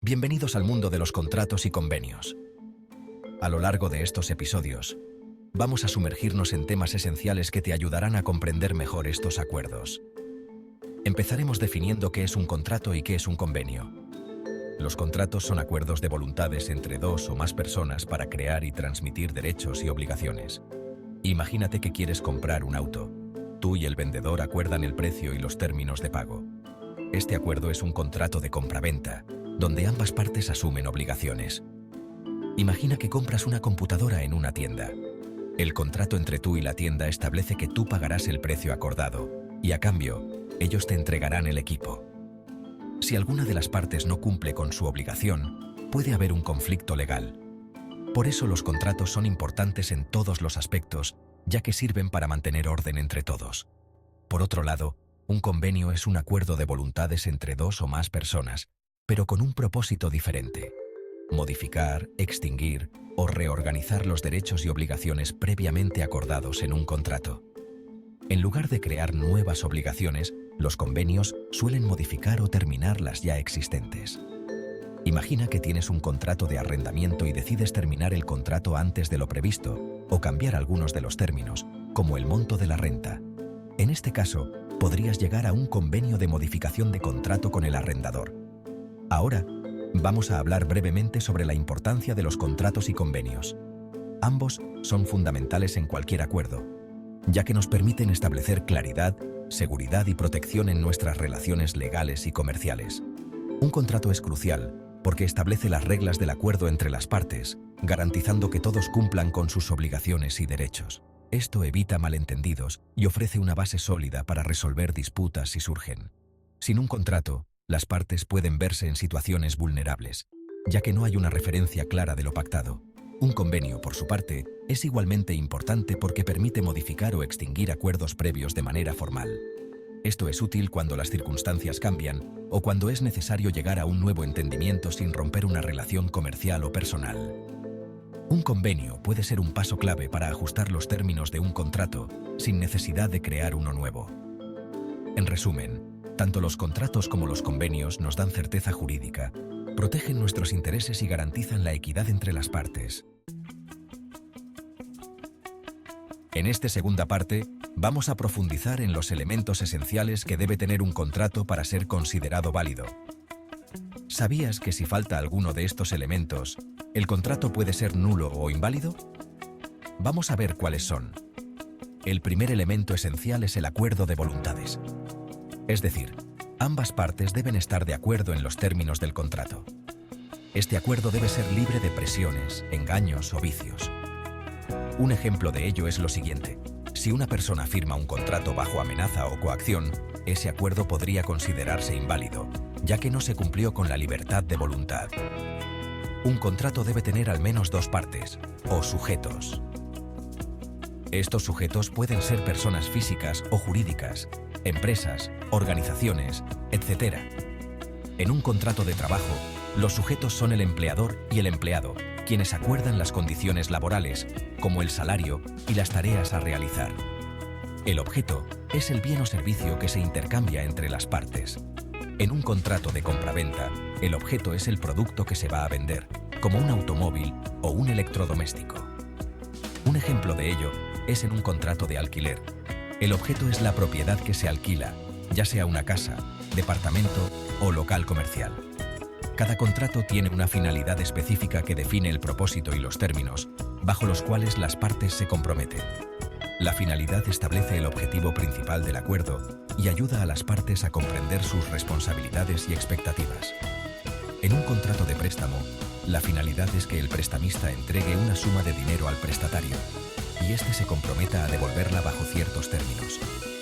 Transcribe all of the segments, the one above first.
Bienvenidos al mundo de los contratos y convenios. A lo largo de estos episodios, vamos a sumergirnos en temas esenciales que te ayudarán a comprender mejor estos acuerdos. Empezaremos definiendo qué es un contrato y qué es un convenio. Los contratos son acuerdos de voluntades entre dos o más personas para crear y transmitir derechos y obligaciones. Imagínate que quieres comprar un auto. Tú y el vendedor acuerdan el precio y los términos de pago. Este acuerdo es un contrato de compraventa, donde ambas partes asumen obligaciones. Imagina que compras una computadora en una tienda. El contrato entre tú y la tienda establece que tú pagarás el precio acordado y, a cambio, ellos te entregarán el equipo. Si alguna de las partes no cumple con su obligación, puede haber un conflicto legal. Por eso los contratos son importantes en todos los aspectos, ya que sirven para mantener orden entre todos. Por otro lado, un convenio es un acuerdo de voluntades entre dos o más personas, pero con un propósito diferente: modificar, extinguir o reorganizar los derechos y obligaciones previamente acordados en un contrato. En lugar de crear nuevas obligaciones, los convenios suelen modificar o terminar las ya existentes. Imagina que tienes un contrato de arrendamiento y decides terminar el contrato antes de lo previsto o cambiar algunos de los términos, como el monto de la renta. En este caso, podrías llegar a un convenio de modificación de contrato con el arrendador. Ahora, vamos a hablar brevemente sobre la importancia de los contratos y convenios. Ambos son fundamentales en cualquier acuerdo, ya que nos permiten establecer claridad, seguridad y protección en nuestras relaciones legales y comerciales. Un contrato es crucial porque establece las reglas del acuerdo entre las partes, garantizando que todos cumplan con sus obligaciones y derechos. Esto evita malentendidos y ofrece una base sólida para resolver disputas si surgen. Sin un contrato, las partes pueden verse en situaciones vulnerables, ya que no hay una referencia clara de lo pactado. Un convenio, por su parte, es igualmente importante porque permite modificar o extinguir acuerdos previos de manera formal. Esto es útil cuando las circunstancias cambian o cuando es necesario llegar a un nuevo entendimiento sin romper una relación comercial o personal. Un convenio puede ser un paso clave para ajustar los términos de un contrato sin necesidad de crear uno nuevo. En resumen, tanto los contratos como los convenios nos dan certeza jurídica, protegen nuestros intereses y garantizan la equidad entre las partes. En esta segunda parte, vamos a profundizar en los elementos esenciales que debe tener un contrato para ser considerado válido. ¿Sabías que si falta alguno de estos elementos, el contrato puede ser nulo o inválido? Vamos a ver cuáles son. El primer elemento esencial es el acuerdo de voluntades. Es decir, ambas partes deben estar de acuerdo en los términos del contrato. Este acuerdo debe ser libre de presiones, engaños o vicios. Un ejemplo de ello es lo siguiente: si una persona firma un contrato bajo amenaza o coacción, ese acuerdo podría considerarse inválido, ya que no se cumplió con la libertad de voluntad. Un contrato debe tener al menos dos partes, o sujetos. Estos sujetos pueden ser personas físicas o jurídicas, empresas, organizaciones, etc. En un contrato de trabajo, los sujetos son el empleador y el empleado, quienes acuerdan las condiciones laborales, como el salario y las tareas a realizar. El objeto es el bien o servicio que se intercambia entre las partes. En un contrato de compraventa, el objeto es el producto que se va a vender, como un automóvil o un electrodoméstico. Un ejemplo de ello es en un contrato de alquiler. El objeto es la propiedad que se alquila, ya sea una casa, departamento o local comercial. Cada contrato tiene una finalidad específica que define el propósito y los términos, bajo los cuales las partes se comprometen. La finalidad establece el objetivo principal del acuerdo y ayuda a las partes a comprender sus responsabilidades y expectativas. En un contrato de préstamo, la finalidad es que el prestamista entregue una suma de dinero al prestatario y éste se comprometa a devolverla bajo ciertos términos,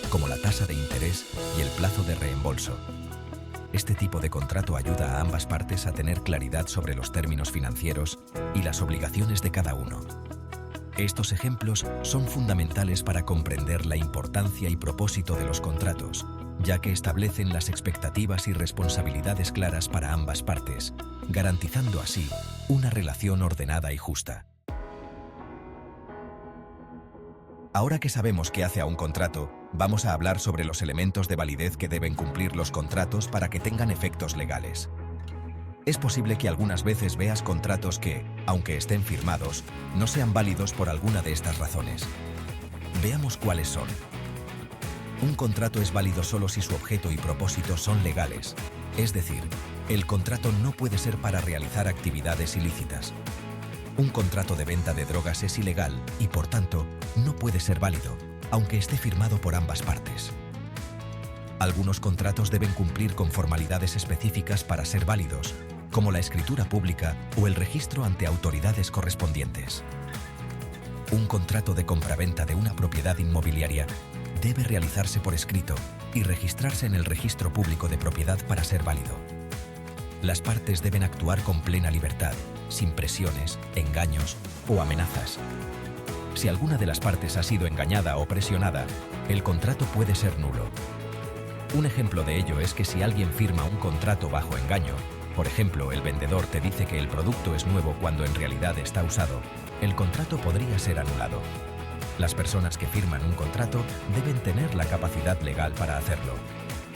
como la tasa de interés y el plazo de reembolso. Este tipo de contrato ayuda a ambas partes a tener claridad sobre los términos financieros y las obligaciones de cada uno. Estos ejemplos son fundamentales para comprender la importancia y propósito de los contratos, ya que establecen las expectativas y responsabilidades claras para ambas partes, garantizando así una relación ordenada y justa. Ahora que sabemos qué hace a un contrato, vamos a hablar sobre los elementos de validez que deben cumplir los contratos para que tengan efectos legales. Es posible que algunas veces veas contratos que, aunque estén firmados, no sean válidos por alguna de estas razones. Veamos cuáles son. Un contrato es válido solo si su objeto y propósito son legales, es decir, el contrato no puede ser para realizar actividades ilícitas. Un contrato de venta de drogas es ilegal y, por tanto, no puede ser válido, aunque esté firmado por ambas partes. Algunos contratos deben cumplir con formalidades específicas para ser válidos, como la escritura pública o el registro ante autoridades correspondientes. Un contrato de compraventa de una propiedad inmobiliaria debe realizarse por escrito y registrarse en el registro público de propiedad para ser válido. Las partes deben actuar con plena libertad, sin presiones, engaños o amenazas. Si alguna de las partes ha sido engañada o presionada, el contrato puede ser nulo. Un ejemplo de ello es que si alguien firma un contrato bajo engaño, por ejemplo, el vendedor te dice que el producto es nuevo cuando en realidad está usado, el contrato podría ser anulado. Las personas que firman un contrato deben tener la capacidad legal para hacerlo.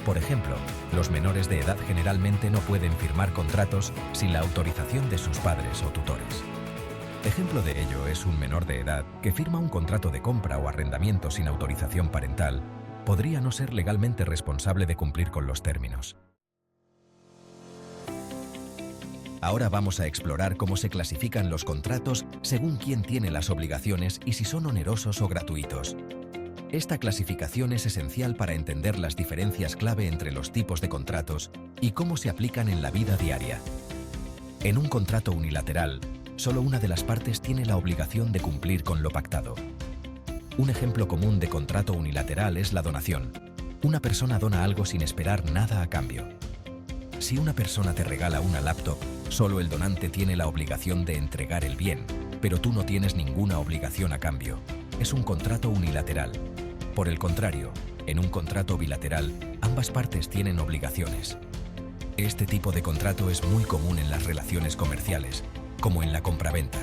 Por ejemplo, los menores de edad generalmente no pueden firmar contratos sin la autorización de sus padres o tutores. Ejemplo de ello es un menor de edad que firma un contrato de compra o arrendamiento sin autorización parental, podría no ser legalmente responsable de cumplir con los términos. Ahora vamos a explorar cómo se clasifican los contratos según quién tiene las obligaciones y si son onerosos o gratuitos. Esta clasificación es esencial para entender las diferencias clave entre los tipos de contratos y cómo se aplican en la vida diaria. En un contrato unilateral, solo una de las partes tiene la obligación de cumplir con lo pactado. Un ejemplo común de contrato unilateral es la donación. Una persona dona algo sin esperar nada a cambio. Si una persona te regala una laptop, solo el donante tiene la obligación de entregar el bien, pero tú no tienes ninguna obligación a cambio. Es un contrato unilateral. Por el contrario, en un contrato bilateral, ambas partes tienen obligaciones. Este tipo de contrato es muy común en las relaciones comerciales, como en la compraventa.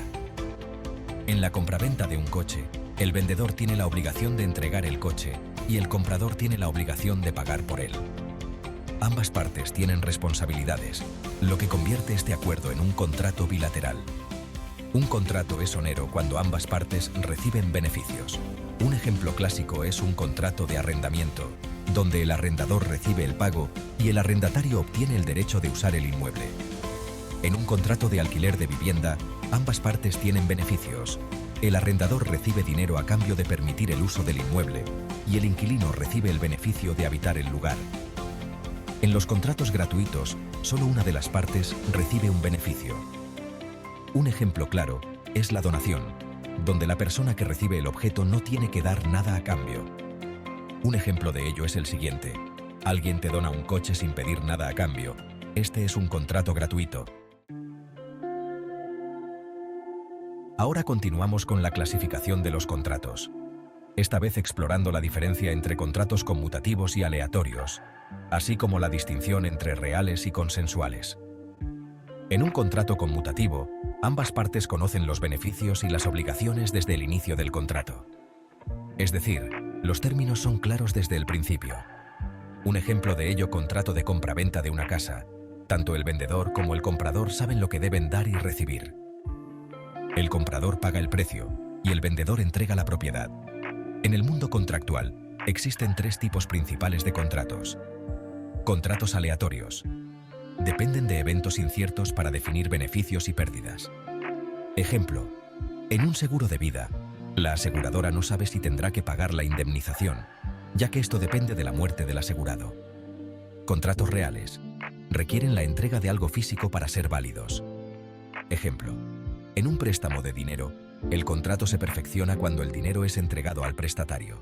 En la compraventa de un coche, el vendedor tiene la obligación de entregar el coche y el comprador tiene la obligación de pagar por él. Ambas partes tienen responsabilidades, lo que convierte este acuerdo en un contrato bilateral. Un contrato es onero cuando ambas partes reciben beneficios. Un ejemplo clásico es un contrato de arrendamiento, donde el arrendador recibe el pago y el arrendatario obtiene el derecho de usar el inmueble. En un contrato de alquiler de vivienda, ambas partes tienen beneficios. El arrendador recibe dinero a cambio de permitir el uso del inmueble y el inquilino recibe el beneficio de habitar el lugar. En los contratos gratuitos, solo una de las partes recibe un beneficio. Un ejemplo claro es la donación, donde la persona que recibe el objeto no tiene que dar nada a cambio. Un ejemplo de ello es el siguiente. Alguien te dona un coche sin pedir nada a cambio. Este es un contrato gratuito. Ahora continuamos con la clasificación de los contratos. Esta vez explorando la diferencia entre contratos conmutativos y aleatorios, así como la distinción entre reales y consensuales. En un contrato conmutativo, ambas partes conocen los beneficios y las obligaciones desde el inicio del contrato. Es decir, los términos son claros desde el principio. Un ejemplo de ello, contrato de compra-venta de una casa. Tanto el vendedor como el comprador saben lo que deben dar y recibir. El comprador paga el precio y el vendedor entrega la propiedad. En el mundo contractual, existen tres tipos principales de contratos. Contratos aleatorios. Dependen de eventos inciertos para definir beneficios y pérdidas. Ejemplo, en un seguro de vida, la aseguradora no sabe si tendrá que pagar la indemnización, ya que esto depende de la muerte del asegurado. Contratos reales. Requieren la entrega de algo físico para ser válidos. Ejemplo, en un préstamo de dinero, el contrato se perfecciona cuando el dinero es entregado al prestatario.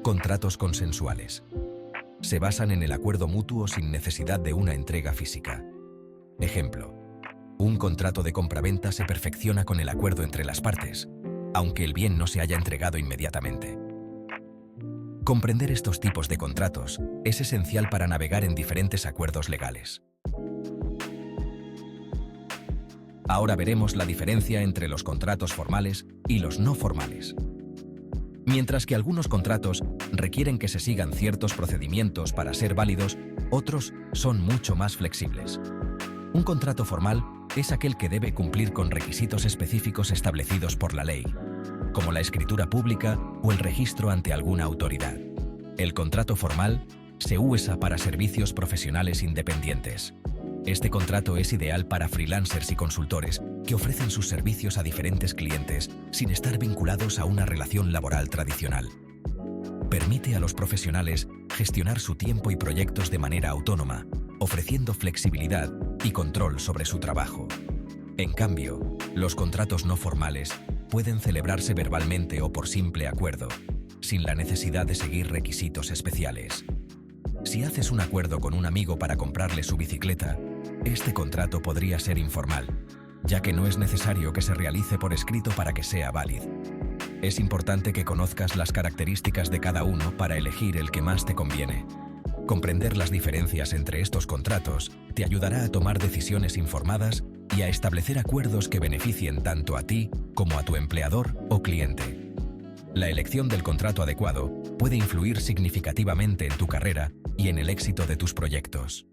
Contratos consensuales. Se basan en el acuerdo mutuo sin necesidad de una entrega física. Ejemplo, un contrato de compraventa se perfecciona con el acuerdo entre las partes, aunque el bien no se haya entregado inmediatamente. Comprender estos tipos de contratos es esencial para navegar en diferentes acuerdos legales. Ahora veremos la diferencia entre los contratos formales y los no formales. Mientras que algunos contratos requieren que se sigan ciertos procedimientos para ser válidos, otros son mucho más flexibles. Un contrato formal es aquel que debe cumplir con requisitos específicos establecidos por la ley, como la escritura pública o el registro ante alguna autoridad. El contrato formal se usa para servicios profesionales independientes. Este contrato es ideal para freelancers y consultores que ofrecen sus servicios a diferentes clientes sin estar vinculados a una relación laboral tradicional. Permite a los profesionales gestionar su tiempo y proyectos de manera autónoma, ofreciendo flexibilidad y control sobre su trabajo. En cambio, los contratos no formales pueden celebrarse verbalmente o por simple acuerdo, sin la necesidad de seguir requisitos especiales. Si haces un acuerdo con un amigo para comprarle su bicicleta, este contrato podría ser informal, ya que no es necesario que se realice por escrito para que sea válido. Es importante que conozcas las características de cada uno para elegir el que más te conviene. Comprender las diferencias entre estos contratos te ayudará a tomar decisiones informadas y a establecer acuerdos que beneficien tanto a ti como a tu empleador o cliente. La elección del contrato adecuado puede influir significativamente en tu carrera y en el éxito de tus proyectos.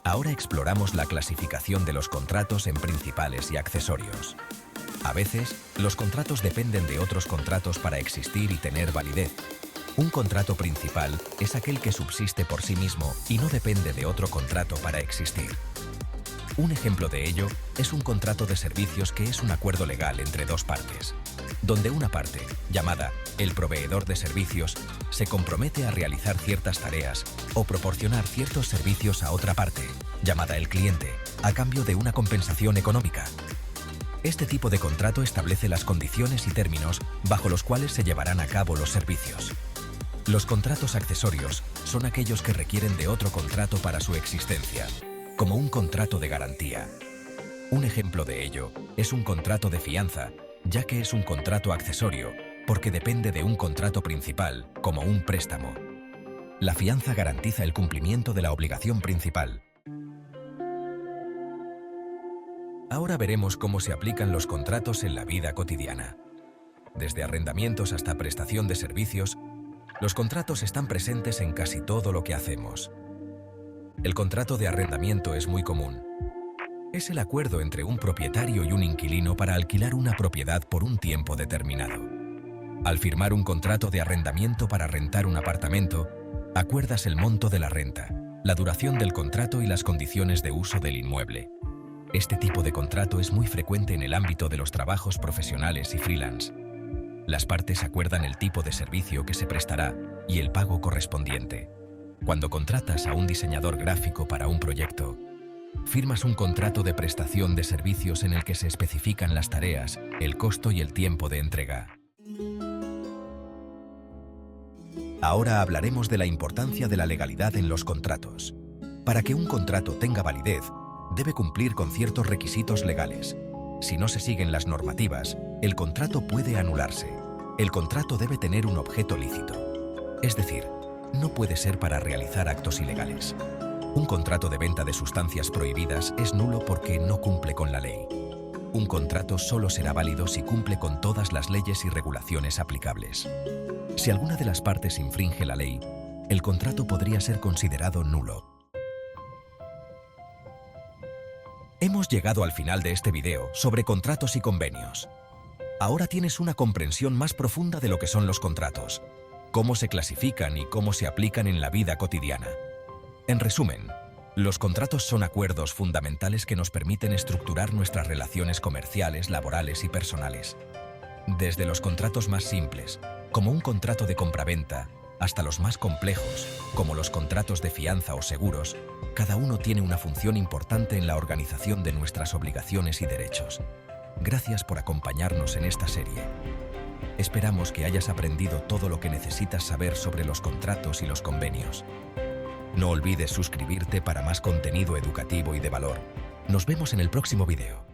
Ahora exploramos la clasificación de los contratos en principales y accesorios. A veces, los contratos dependen de otros contratos para existir y tener validez. Un contrato principal es aquel que subsiste por sí mismo y no depende de otro contrato para existir. Un ejemplo de ello es un contrato de servicios que es un acuerdo legal entre dos partes, donde una parte, llamada el proveedor de servicios, se compromete a realizar ciertas tareas o proporcionar ciertos servicios a otra parte, llamada el cliente, a cambio de una compensación económica. Este tipo de contrato establece las condiciones y términos bajo los cuales se llevarán a cabo los servicios. Los contratos accesorios son aquellos que requieren de otro contrato para su existencia, como un contrato de garantía. Un ejemplo de ello es un contrato de fianza, ya que es un contrato accesorio, porque depende de un contrato principal, como un préstamo. La fianza garantiza el cumplimiento de la obligación principal. Ahora veremos cómo se aplican los contratos en la vida cotidiana. Desde arrendamientos hasta prestación de servicios, los contratos están presentes en casi todo lo que hacemos. El contrato de arrendamiento es muy común. Es el acuerdo entre un propietario y un inquilino para alquilar una propiedad por un tiempo determinado. Al firmar un contrato de arrendamiento para rentar un apartamento, acuerdas el monto de la renta, la duración del contrato y las condiciones de uso del inmueble. Este tipo de contrato es muy frecuente en el ámbito de los trabajos profesionales y freelance. Las partes acuerdan el tipo de servicio que se prestará y el pago correspondiente. Cuando contratas a un diseñador gráfico para un proyecto, firmas un contrato de prestación de servicios en el que se especifican las tareas, el costo y el tiempo de entrega. Ahora hablaremos de la importancia de la legalidad en los contratos. Para que un contrato tenga validez, debe cumplir con ciertos requisitos legales. Si no se siguen las normativas, el contrato puede anularse. El contrato debe tener un objeto lícito. Es decir, no puede ser para realizar actos ilegales. Un contrato de venta de sustancias prohibidas es nulo porque no cumple con la ley. Un contrato solo será válido si cumple con todas las leyes y regulaciones aplicables. Si alguna de las partes infringe la ley, el contrato podría ser considerado nulo. Hemos llegado al final de este video sobre contratos y convenios. Ahora tienes una comprensión más profunda de lo que son los contratos, cómo se clasifican y cómo se aplican en la vida cotidiana. En resumen, los contratos son acuerdos fundamentales que nos permiten estructurar nuestras relaciones comerciales, laborales y personales. Desde los contratos más simples, como un contrato de compraventa, hasta los más complejos, como los contratos de fianza o seguros, cada uno tiene una función importante en la organización de nuestras obligaciones y derechos. Gracias por acompañarnos en esta serie. Esperamos que hayas aprendido todo lo que necesitas saber sobre los contratos y los convenios. No olvides suscribirte para más contenido educativo y de valor. Nos vemos en el próximo video.